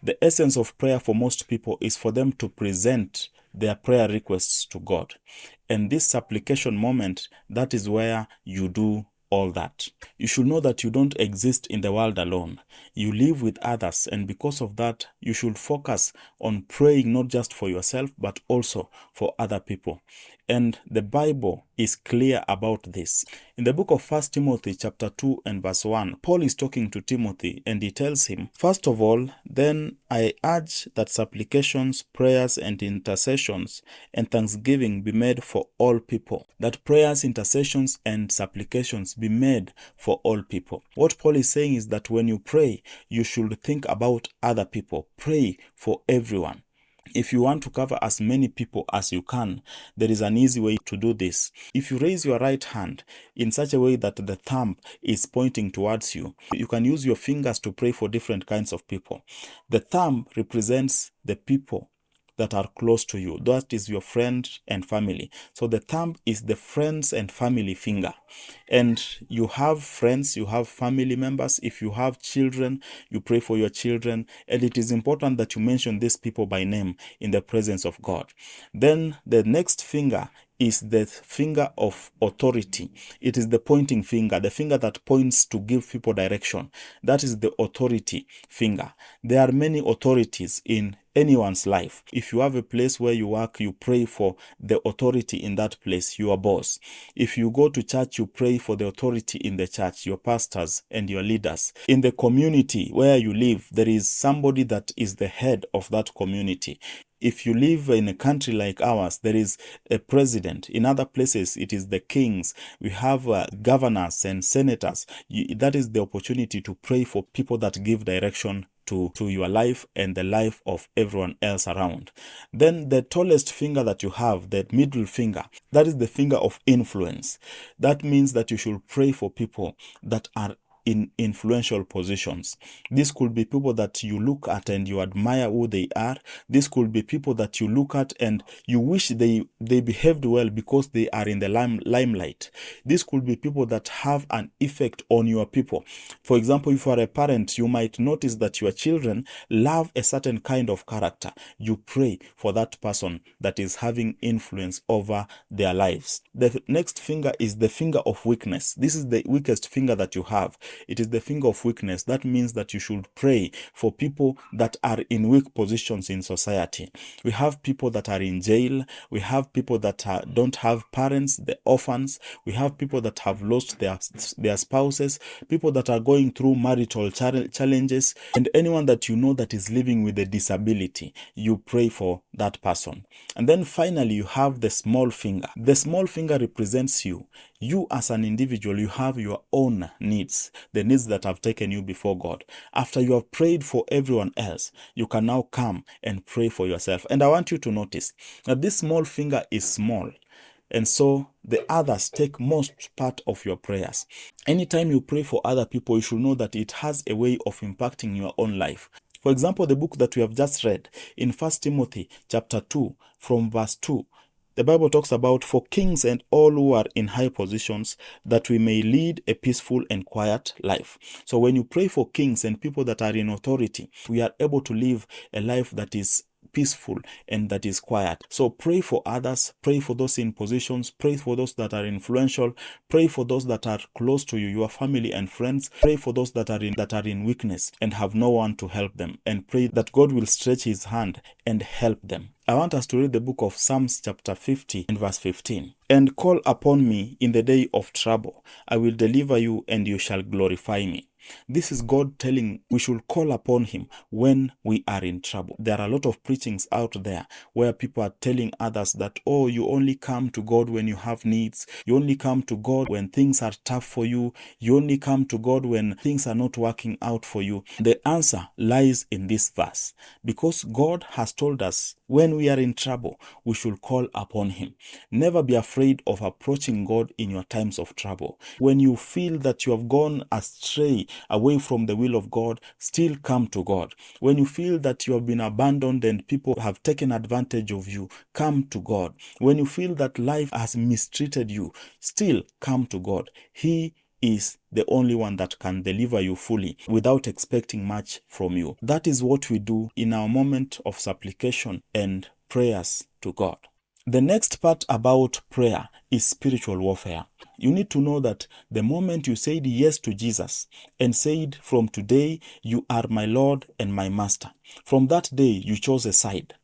The essence of prayer for most people is for them to present their prayer requests to God. And this supplication moment, that is where you do all that. You should know that you don't exist in the world alone. You live with others, and because of that, you should focus on praying not just for yourself, but also for other people. And the Bible is clear about this. In the book of 1 Timothy chapter 2 and verse 1, Paul is talking to Timothy and he tells him, "First of all, then I urge that supplications, prayers, and intercessions and thanksgiving be made for all people." That prayers, intercessions, and supplications be made for all people. What Paul is saying is that when you pray, you should think about other people. Pray for everyone. If you want to cover as many people as you can, there is an easy way to do this. If you raise your right hand in such a way that the thumb is pointing towards you, you can use your fingers to pray for different kinds of people. The thumb represents the people that are close to you. That is your friends and family. So the thumb is the friends and family finger. And you have friends, you have family members. If you have children, you pray for your children. And it is important that you mention these people by name in the presence of God. Then the next finger is the finger of authority. It is the pointing finger, the finger that points to give people direction. That is the authority finger. There are many authorities in anyone's life. If you have a place where you work, you pray for the authority in that place, your boss. If you go to church, you pray for the authority in the church, your pastors and your leaders. In the community where you live, there is somebody that is the head of that community. If you live in a country like ours, there is a president. In other places, it is the kings. We have governors and senators. That is the opportunity to pray for people that give direction to your life and the life of everyone else around. Then the tallest finger that you have, that middle finger, that is the finger of influence. That means that you should pray for people that are in influential positions. This could be people that you look at and you admire who they are. This could be people that you look at and you wish they behaved well because they are in the limelight. This could be people that have an effect on your people. For example, if you are a parent, you might notice that your children love a certain kind of character. You pray for that person that is having influence over their lives. The next finger is the finger of weakness. This is the weakest finger that you have. It is the finger of weakness. That means that you should pray for people that are in weak positions in society. We have people that are in jail. We have people that don't have parents, the orphans. We have people that have lost their spouses, people that are going through marital challenges, and anyone that you know that is living with a disability. You pray for that person. And then finally, you have the small finger. The small finger represents you. You as an individual, you have your own needs, the needs that have taken you before God. After you have prayed for everyone else, you can now come and pray for yourself. And I want you to notice that this small finger is small. And so the others take most part of your prayers. Anytime you pray for other people, you should know that it has a way of impacting your own life. For example, the book that we have just read in 1 Timothy chapter 2 from verse 2, the Bible talks about for kings and all who are in high positions, that we may lead a peaceful and quiet life. So when you pray for kings and people that are in authority, we are able to live a life that is peaceful and that is quiet. So pray for others, pray for those in positions, pray for those that are influential, pray for those that are close to you, your family and friends, pray for those that are in weakness and have no one to help them, and pray that God will stretch his hand and help them. I want us to read the book of Psalms chapter 50 and verse 15. "And call upon me in the day of trouble. I will deliver you and you shall glorify me." This is God telling we should call upon him when we are in trouble. There are a lot of preachings out there where people are telling others that, oh, you only come to God when you have needs. You only come to God when things are tough for you. You only come to God when things are not working out for you. The answer lies in this verse, because God has told us when we are in trouble, we should call upon him. Never be afraid of approaching God in your times of trouble. When you feel that you have gone astray, away from the will of God, still come to God. When you feel that you have been abandoned and people have taken advantage of you, come to God. When you feel that life has mistreated you, still come to God. He is the only one that can deliver you fully without expecting much from you. That is what we do in our moment of supplication and prayers to God. The next part about prayer is spiritual warfare. You need to know that the moment you said yes to Jesus and said, "From today, you are my Lord and my Master," from that day you chose a side.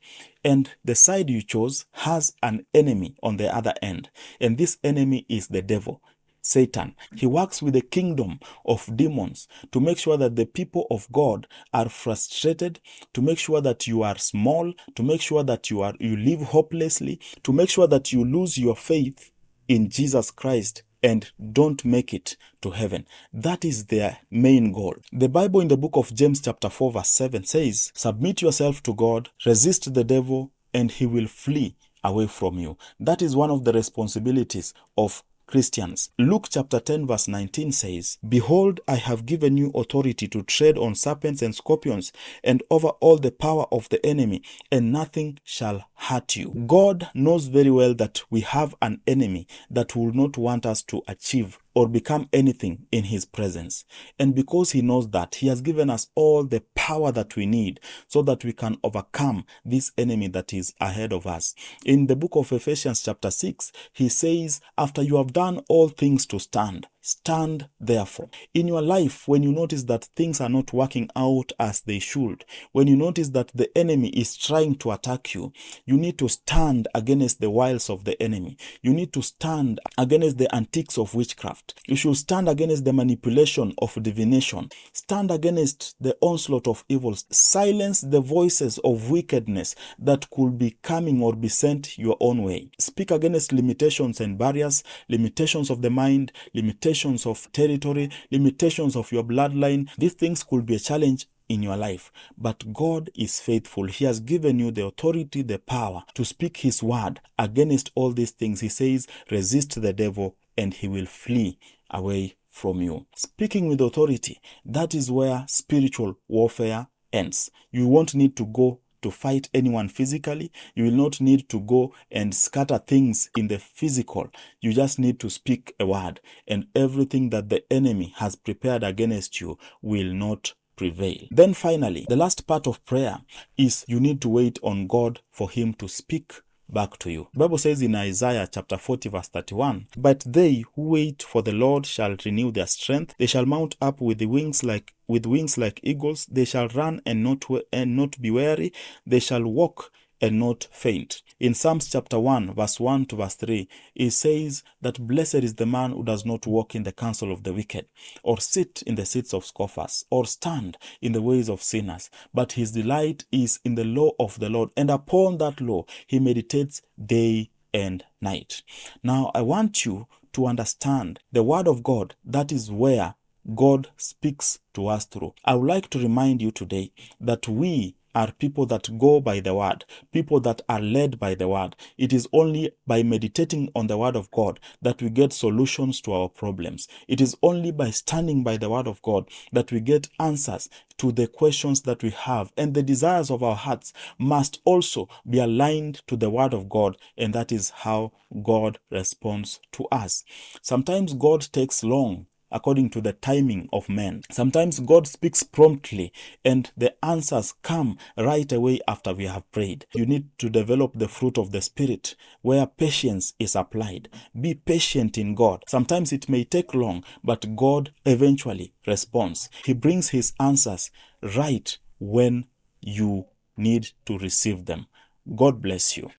And the side you chose has an enemy on the other end. And this enemy is the devil, Satan. He works with the kingdom of demons to make sure that the people of God are frustrated, to make sure that you are small, to make sure that you live hopelessly, to make sure that you lose your faith in Jesus Christ and don't make it to heaven. That is their main goal. The Bible in the book of James chapter 4 verse 7 says, "Submit yourself to God, resist the devil, and he will flee away from you." That is one of the responsibilities of Christians. Luke chapter 10 verse 19 says, "Behold, I have given you authority to tread on serpents and scorpions and over all the power of the enemy, and nothing shall hurt you." God knows very well that we have an enemy that will not want us to achieve or become anything in his presence. And because he knows that, he has given us all the power that we need so that we can overcome this enemy that is ahead of us. In the book of Ephesians chapter 6, he says, "After you have done all things to stand, stand therefore." In your life, when you notice that things are not working out as they should, when you notice that the enemy is trying to attack you, you need to stand against the wiles of the enemy. You need to stand against the antics of witchcraft. You should stand against the manipulation of divination. Stand against the onslaught of evils. Silence the voices of wickedness that could be coming or be sent your own way. Speak against limitations and barriers, limitations of the mind, limitations of territory, limitations of your bloodline. These things could be a challenge in your life, but God is faithful. He has given you the authority, the power to speak his word against all these things. He says, "Resist the devil and he will flee away from you." Speaking with authority, that is where spiritual warfare ends. You won't need to go to fight anyone physically. You will not need to go and scatter things in the physical. You just need to speak a word, and everything that the enemy has prepared against you will not prevail. Then finally, the last part of prayer is you need to wait on God for him to speak back to you. The Bible says in Isaiah chapter 40 verse 31, "But they who wait for the Lord shall renew their strength. They shall mount up with wings like eagles. They shall run and not be weary. They shall walk and not faint." In Psalms chapter 1 verse 1 to verse 3, it says that blessed is the man who does not walk in the counsel of the wicked, or sit in the seats of scoffers, or stand in the ways of sinners, but his delight is in the law of the Lord, and upon that law he meditates day and night. Now I want you to understand the word of God. That is where God speaks to us through. I would like to remind you today that we are people that go by the word, people that are led by the word. It is only by meditating on the word of God that we get solutions to our problems. It is only by standing by the word of God that we get answers to the questions that we have. And the desires of our hearts must also be aligned to the word of God, and that is how God responds to us. Sometimes God takes long according to the timing of men. Sometimes God speaks promptly and the answers come right away after we have prayed. You need to develop the fruit of the Spirit where patience is applied. Be patient in God. Sometimes it may take long, but God eventually responds. He brings his answers right when you need to receive them. God bless you.